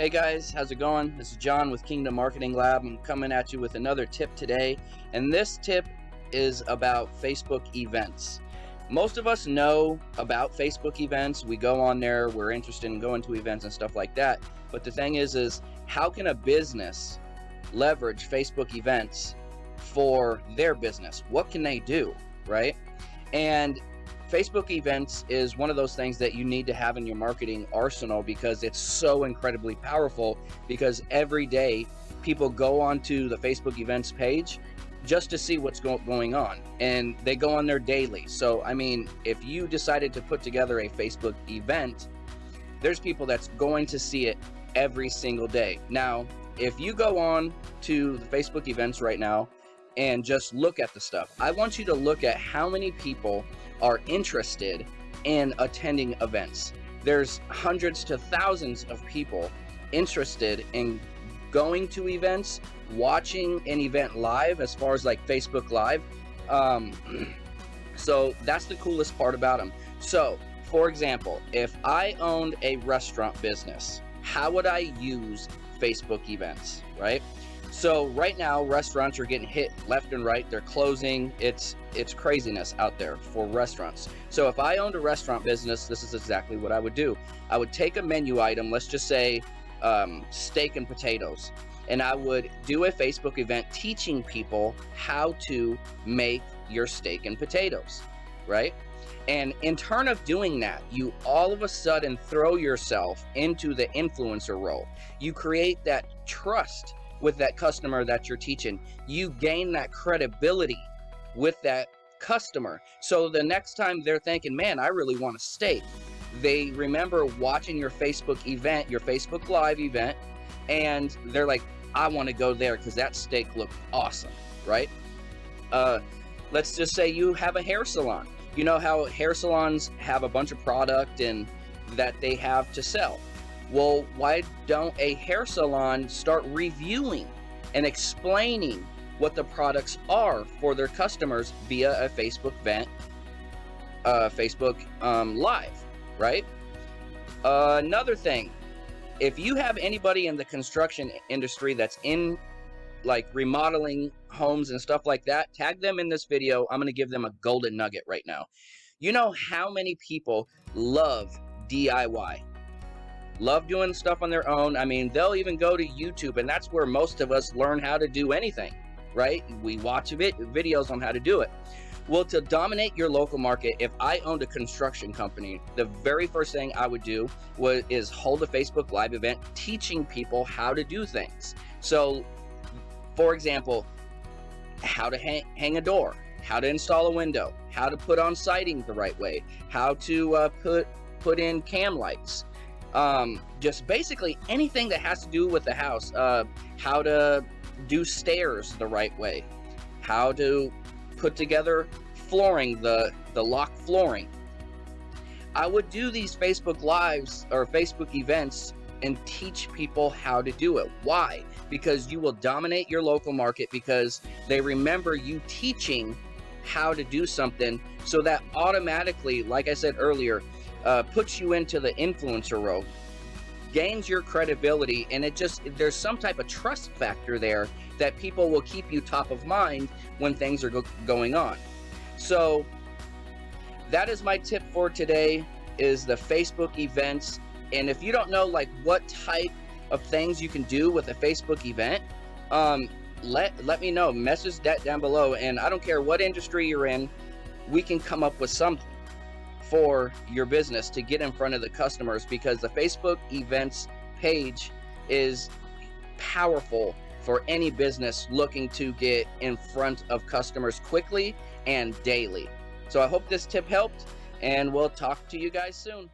Hey guys, how's it going? This is John with Kingdom Marketing Lab. I'm coming at you with another tip today, and this tip is about Facebook events. Most of us know about Facebook events. We go on there, we're interested in going to events and stuff like that. But the thing is how can a business leverage Facebook events for their business? What can they do, right? And Facebook events is one of those things that you need to have in your marketing arsenal because it's so incredibly powerful, because every day people go onto the Facebook events page just to see what's going on, and they go on there daily. So I mean, if you decided to put together a Facebook event, there's people that's going to see it every single day. Now, if you go on to the Facebook events right now and just look at the stuff, I want you to look at how many people are interested in attending events. There's hundreds to thousands of people interested in going to events, watching an event live, as far as like Facebook Live. So that's the coolest part about them. So, for example, if I owned a restaurant business, how would I use Facebook events, right? So right now, restaurants are getting hit left and right. They're closing. It's craziness out there for restaurants. So if I owned a restaurant business, this is exactly what I would do. I would take a menu item, let's just say steak and potatoes, and I would do a Facebook event teaching people how to make your steak and potatoes, right? And in turn of doing that, you all of a sudden throw yourself into the influencer role. You create that trust with that customer that you're teaching. You gain that credibility with that customer. So the next time they're thinking, man, I really want a steak, they remember watching your Facebook event, your Facebook Live event, and they're like, I want to go there because that steak looked awesome, right? Let's just say you have a hair salon. You know how hair salons have a bunch of product and that they have to sell. Well, why don't a hair salon start reviewing and explaining what the products are for their customers via a Facebook event, Facebook Live, right? Another thing, if you have anybody in the construction industry that's in like remodeling homes and stuff like that, tag them in this video. I'm going to give them a golden nugget right now. You know how many people love DIY? Love doing stuff on their own. I mean, they'll even go to YouTube, and that's where most of us learn how to do anything, right? We watch videos on how to do it. Well, to dominate your local market, if I owned a construction company, the very first thing I would do is hold a Facebook Live event teaching people how to do things. So, for example, how to hang a door, how to install a window, how to put on siding the right way, how to put in cam lights. Just basically anything that has to do with the house, how to do stairs the right way, how to put together flooring, the lock flooring. I would do these Facebook Lives or Facebook events and teach people how to do it. Why? Because you will dominate your local market, because they remember you teaching how to do something, so that automatically, like I said earlier, puts you into the influencer role, gains your credibility, and there's some type of trust factor there that people will keep you top of mind when things are going on. So that is my tip for today, is the Facebook events. And if you don't know like what type of things you can do with a Facebook event, let me know. Message that down below, and I don't care what industry you're in, we can come up with something for your business to get in front of the customers, because the Facebook events page is powerful for any business looking to get in front of customers quickly and daily. So I hope this tip helped, and we'll talk to you guys soon.